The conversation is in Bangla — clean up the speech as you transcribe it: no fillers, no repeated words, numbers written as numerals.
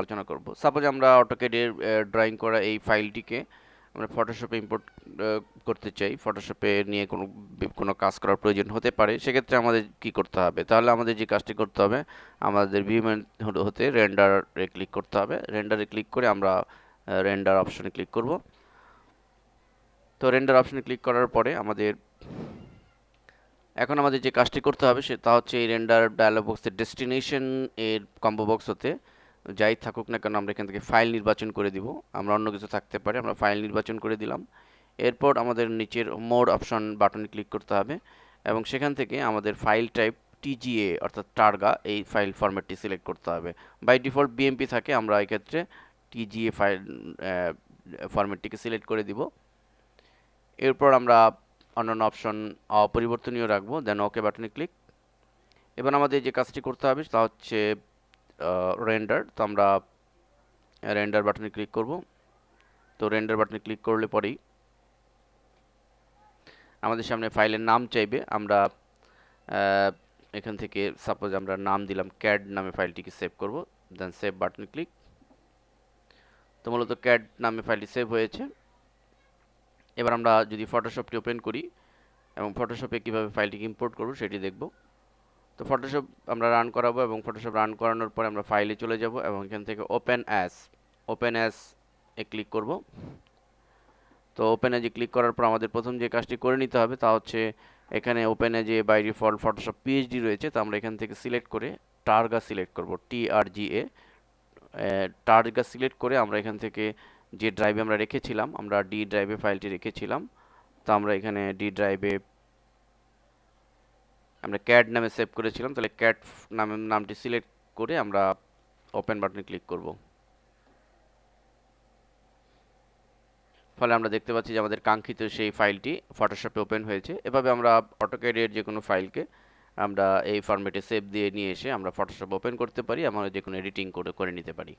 আলোচনা করব। সাপোজ আমরা অটোক্যাডের ড্রয়িং করা এই ফাইলটিকে আমরা ফটোশপে ইম্পোর্ট করতে চাই, ফটোশপে নিয়ে কোনো কাজ করার প্রয়োজন হতে পারে, সেক্ষেত্রে আমাদের কি করতে হবে? তাহলে আমাদের যে কাজটি করতে হবে, আমাদের ভিউ মেনু হতে রেন্ডারে ক্লিক করতে হবে। রেন্ডারে ক্লিক করে আমরা রেন্ডার অপশনে ক্লিক করব। তো রেন্ডার অপশনে ক্লিক করার পরে এখন আমাদের যে কাজটি করতে হবে তা হচ্ছে এই রেন্ডার ডায়ালগ বক্সের ডেস্টিনেশন এর কম্বো বক্স হতে যাই থাকুক না কেন আমরা এখান থেকে ফাইল নির্বাচন করে দিব। আমরা অন্য কিছু থাকতে পারে, আমরা ফাইল নির্বাচন করে দিলাম। এরপর আমাদের নিচের মোড অপশন বাটনে ক্লিক করতে হবে এবং সেখান থেকে আমাদের ফাইল টাইপ টিজিএ অর্থাৎ টার্গা এই ফাইল ফরম্যাটটি সিলেক্ট করতে হবে। বাই ডিফল্ট বিএমপি থাকে, আমরা এই ক্ষেত্রে টিজিএ ফাইল ফরম্যাটটিকে সিলেক্ট করে দিব। এরপর আমরা অন্যান্য অপশন অপরিবর্তনীয় রাখবো, দেন ওকে বাটনে ক্লিক। এবার আমাদের যে কাজটি করতে হবে তা হচ্ছে রেন্ডার। তো আমরা রেন্ডার বাটনে ক্লিক করব। তো রেন্ডার বাটনে ক্লিক করলে পরেই আমাদের সামনে ফাইলের নাম চাইবে। আমরা এখান থেকে সাপোজ আমরা নাম দিলাম ক্যাড নামে, ফাইলটিকে সেভ করব, দেন সেভ বাটনে ক্লিক। তো মূলত ক্যাড নামে ফাইলটি সেভ হয়েছে। এবার আমরা যদি ফটোশপটি ওপেন করি এবং ফটোশপে কীভাবে ফাইলটিকে ইম্পোর্ট করব সেটি দেখব। তো ফটোশপ আমরা রান করাবো এবং ফটোশপ রান করানোর পরে আমরা ফাইলে চলে যাব এবং এখান থেকে ওপেন অ্যাজ এ ক্লিক করব। তো ওপেন অ্যাজে ক্লিক করার পর আমাদের প্রথম যে কাজটি করে নিতে হবে তা হচ্ছে এখানে open as by default Photoshop PHD রয়েছে, তো আমরা এখান থেকে সিলেক্ট করে টার্গা সিলেক্ট করব, TRGA টার্গা সিলেক্ট করে আমরা এখান থেকে যে ড্রাইভে আমরা রেখেছিলাম, আমরা ডি ড্রাইভে ফাইলটি রেখেছিলাম, তো আমরা এখানে ডি ড্রাইভে আমরা ক্যাড নামে সেভ করেছিলাম, তাহলে ক্যাড নামটি সিলেক্ট করে আমরা ওপেন বাটনে ক্লিক করব। ফলে আমরা দেখতে পাচ্ছি যে আমাদের কাঙ্ক্ষিত সেই ফাইলটি ফটোশপে ওপেন হয়েছে। এভাবে আমরা অটোক্যাডের যে কোনো ফাইলকে আমরা এই ফরম্যাটে সেভ দিয়ে নিয়ে এসে আমরা ফটোশপ ওপেন করতে পারি, আমরা যে কোনো এডিটিং করে নিতে পারি।